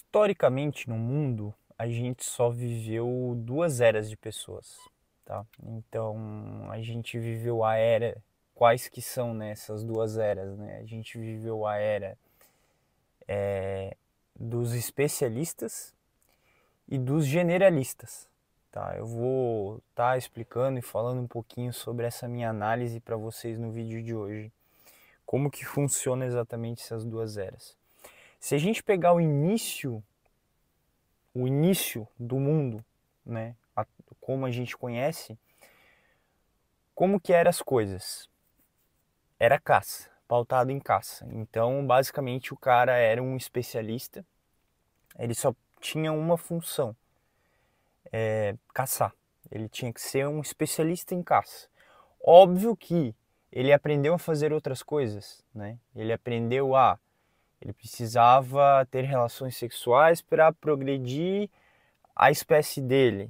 Historicamente, no mundo, a gente só viveu duas eras de pessoas, tá? Então, a gente viveu a era, quais que são nessas duas eras, né? A gente viveu a era dos especialistas e dos generalistas, tá? Eu vou estar explicando e falando um pouquinho sobre essa minha análise para vocês no vídeo de hoje. Como que funciona exatamente essas duas eras? Se a gente pegar o início do mundo, né, como a gente conhece, como que eram as coisas? Era caça, pautado em caça. Então, basicamente, o cara era um especialista, ele só tinha uma função, caçar. Ele tinha que ser um especialista em caça. Óbvio que ele aprendeu a fazer outras coisas, né? Ele precisava ter relações sexuais para progredir a espécie dele.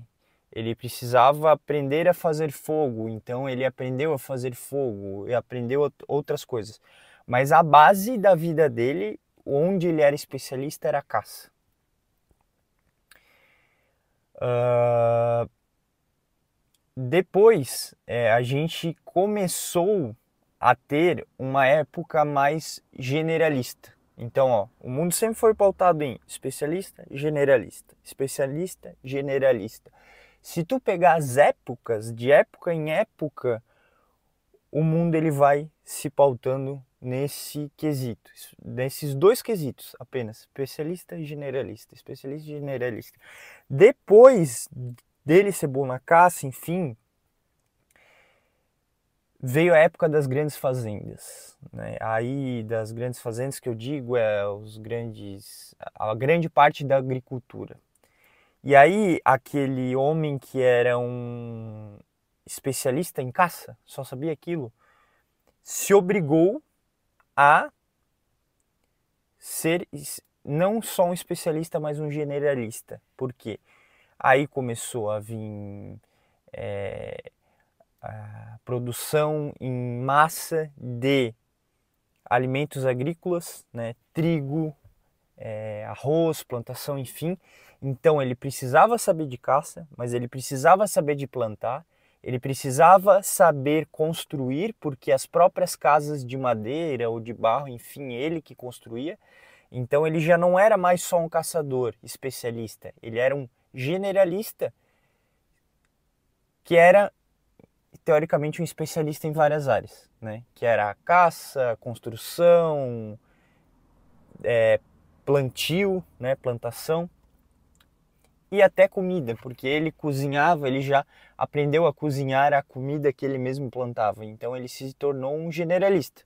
Ele precisava aprender a fazer fogo, então ele aprendeu a fazer fogo e aprendeu outras coisas. Mas a base da vida dele, onde ele era especialista, era a caça. Depois, a gente começou a ter uma época mais generalista. Então, ó, o mundo sempre foi pautado em especialista, generalista, especialista, generalista. Se tu pegar as épocas, de época em época, o mundo ele vai se pautando nesse quesito, nesses dois quesitos apenas, especialista e generalista, especialista e generalista. Depois dele ser bom na caça, enfim, veio a época das grandes fazendas, né? Aí das grandes fazendas que eu digo a grande parte da agricultura. E aí aquele homem que era um especialista em caça, só sabia aquilo, se obrigou a ser não só um especialista, mas um generalista. Por quê? Aí começou a vir a produção em massa de alimentos agrícolas, né? Trigo, arroz, plantação, enfim. Então ele precisava saber de caça, mas ele precisava saber de plantar, ele precisava saber construir, porque as próprias casas de madeira ou de barro, enfim, ele que construía. Então ele já não era mais só um caçador especialista, ele era um generalista que era teoricamente um especialista em várias áreas, né? Que era a caça, construção, plantio, né? Plantação e até comida, porque ele cozinhava, ele já aprendeu a cozinhar a comida que ele mesmo plantava, então ele se tornou um generalista.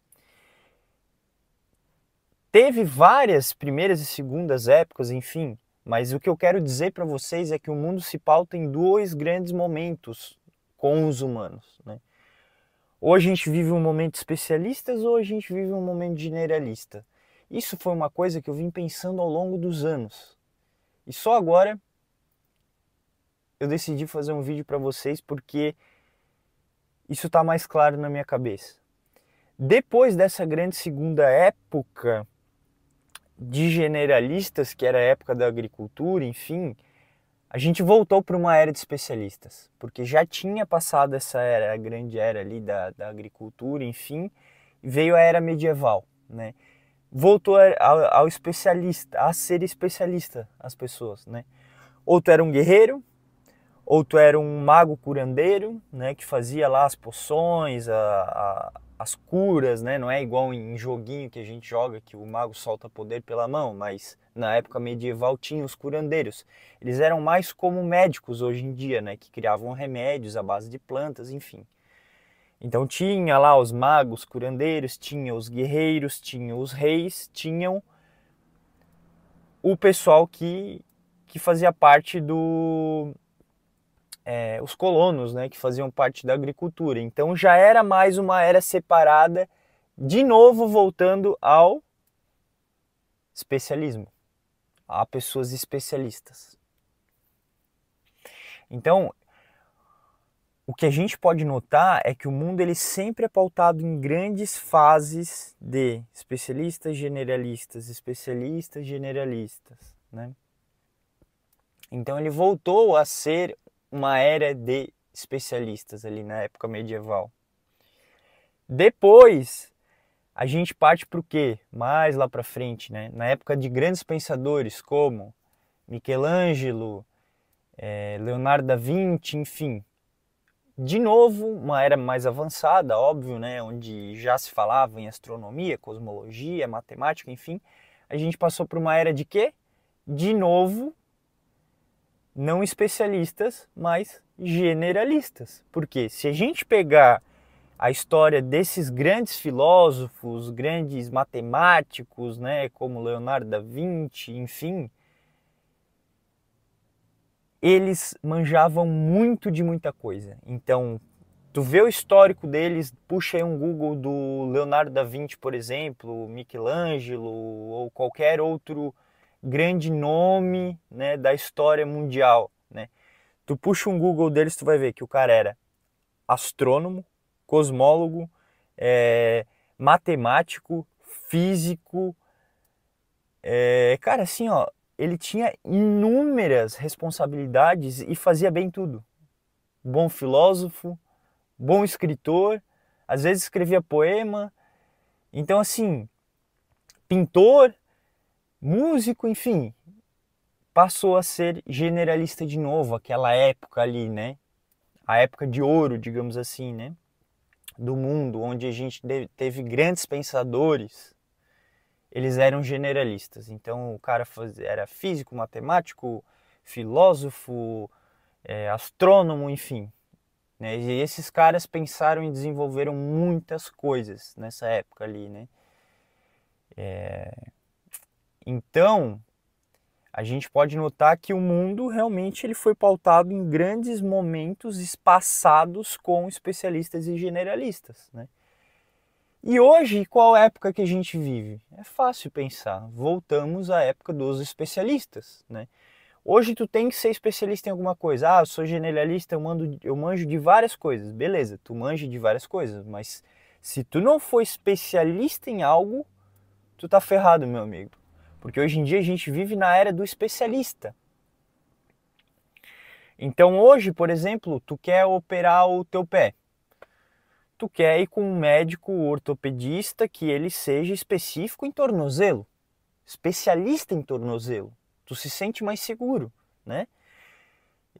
Teve várias primeiras e segundas épocas, enfim, mas o que eu quero dizer para vocês é que o mundo se pauta em dois grandes momentos com os humanos, né? Ou a gente vive um momento de especialistas ou a gente vive um momento generalista. Isso foi uma coisa que eu vim pensando ao longo dos anos. E só agora eu decidi fazer um vídeo para vocês porque isso está mais claro na minha cabeça. Depois dessa grande segunda época de generalistas, que era a época da agricultura, enfim, a gente voltou para uma era de especialistas, porque já tinha passado essa era, a grande era ali da agricultura, enfim, e veio a era medieval, né? Voltou ao especialista, a ser especialista as pessoas, né? Ou tu era um guerreiro, ou tu era um mago curandeiro, né, que fazia lá as poções, as curas, né, não é igual em joguinho que a gente joga que o mago solta poder pela mão, mas na época medieval tinha os curandeiros. Eles eram mais como médicos hoje em dia, né, que criavam remédios à base de plantas, enfim. Então tinha lá os magos curandeiros, tinha os guerreiros, tinha os reis, tinham o pessoal que fazia parte os colonos, né, que faziam parte da agricultura. Então já era mais uma era separada, de novo voltando ao especialismo, a pessoas especialistas. Então, o que a gente pode notar é que o mundo ele sempre é pautado em grandes fases de especialistas, generalistas, né? Então ele voltou a ser uma era de especialistas ali na época medieval. Depois a gente parte para o quê? Mais lá para frente, né? Na época de grandes pensadores como Michelangelo, Leonardo da Vinci, enfim. De novo, uma era mais avançada, óbvio, né? Onde já se falava em astronomia, cosmologia, matemática, enfim. A gente passou por uma era de quê? De novo, não especialistas, mas generalistas. Porque se a gente pegar a história desses grandes filósofos, grandes matemáticos, né, como Leonardo da Vinci, enfim, eles manjavam muito de muita coisa. Então, tu vê o histórico deles, puxa aí um Google do Leonardo da Vinci, por exemplo, Michelangelo ou qualquer outro grande nome, né, da história mundial, né? Tu puxa um Google deles, tu vai ver que o cara era astrônomo, cosmólogo, matemático, físico, cara, assim, ó, ele tinha inúmeras responsabilidades e fazia bem tudo. Bom filósofo, bom escritor, às vezes escrevia poema, então assim, pintor, músico, enfim, passou a ser generalista de novo, aquela época ali, né? A época de ouro, digamos assim, né? Do mundo, onde a gente teve grandes pensadores, eles eram generalistas. Então o cara era físico, matemático, filósofo, astrônomo, enfim. Né? E esses caras pensaram e desenvolveram muitas coisas nessa época ali, né? Então, a gente pode notar que o mundo realmente ele foi pautado em grandes momentos espaçados com especialistas e generalistas, né? E hoje, qual época que a gente vive? É fácil pensar. Voltamos à época dos especialistas, né? Hoje tu tem que ser especialista em alguma coisa. Ah, eu sou generalista, eu manjo de várias coisas. Beleza, tu manja de várias coisas, mas se tu não for especialista em algo, tu tá ferrado, meu amigo. Porque hoje em dia a gente vive na era do especialista. Então hoje, por exemplo, tu quer operar o teu pé. Tu quer ir com um médico ortopedista que ele seja específico em tornozelo, especialista em tornozelo. Tu se sente mais seguro, né?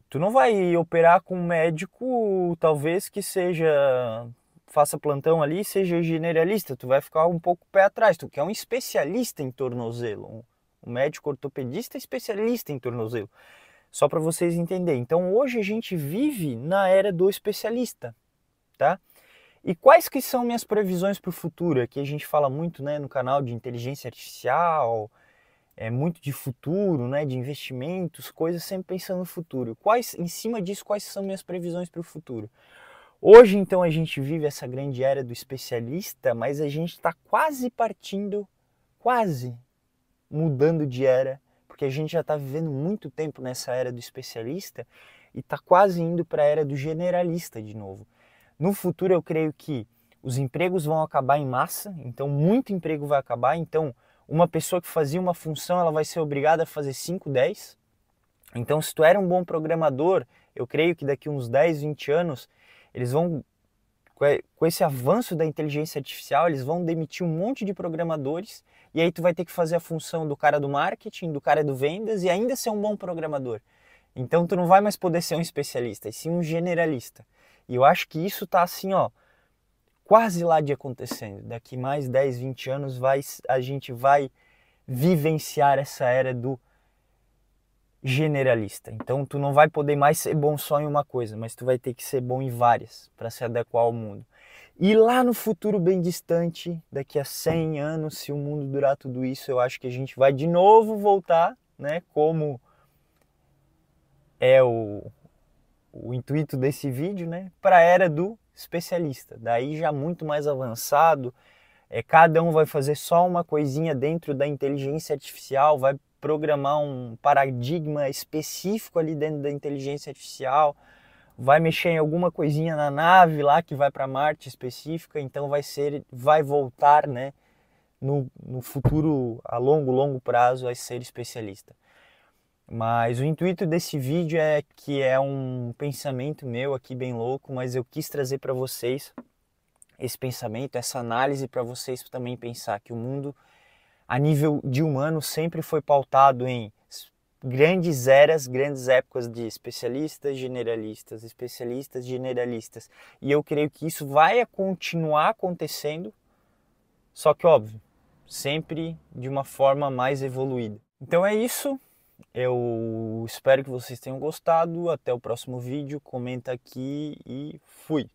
Tu não vai operar com um médico, talvez que faça plantão ali, seja generalista, tu vai ficar um pouco pé atrás. Tu quer um especialista em tornozelo, um médico ortopedista especialista em tornozelo. Só para vocês entenderem. Então hoje a gente vive na era do especialista, tá? E quais que são minhas previsões para o futuro? Aqui a gente fala muito, né, no canal de inteligência artificial, muito de futuro, né, de investimentos, coisas sempre pensando no futuro. Em cima disso, quais são minhas previsões para o futuro? Hoje, então, a gente vive essa grande era do especialista, mas a gente está quase mudando de era, porque a gente já está vivendo muito tempo nessa era do especialista e está quase indo para a era do generalista de novo. No futuro, eu creio que os empregos vão acabar em massa, então muito emprego vai acabar, então uma pessoa que fazia uma função, ela vai ser obrigada a fazer 5, 10. Então, se tu era um bom programador, eu creio que daqui uns 10, 20 anos, eles vão, com esse avanço da inteligência artificial, eles vão demitir um monte de programadores, e aí tu vai ter que fazer a função do cara do marketing, do cara do vendas, e ainda ser um bom programador. Então, tu não vai mais poder ser um especialista, e sim um generalista. E eu acho que isso tá assim, ó, quase lá de acontecendo. Daqui mais 10, 20 anos a gente vai vivenciar essa era do generalista. Então tu não vai poder mais ser bom só em uma coisa, mas tu vai ter que ser bom em várias para se adequar ao mundo. E lá no futuro bem distante, daqui a 100 anos, se o mundo durar tudo isso, eu acho que a gente vai de novo voltar, né, como é o intuito desse vídeo, né, para a era do especialista. Daí já muito mais avançado, cada um vai fazer só uma coisinha dentro da inteligência artificial, vai programar um paradigma específico ali dentro da inteligência artificial, vai mexer em alguma coisinha na nave lá que vai para Marte específica, então vai voltar, né, no futuro a longo prazo a ser especialista. Mas o intuito desse vídeo é que é um pensamento meu aqui bem louco, mas eu quis trazer para vocês esse pensamento, essa análise para vocês também pensar que o mundo a nível de humano sempre foi pautado em grandes eras, grandes épocas de especialistas, generalistas. E eu creio que isso vai continuar acontecendo, só que óbvio, sempre de uma forma mais evoluída. Então é isso. Eu espero que vocês tenham gostado. Até o próximo vídeo. Comenta aqui e fui!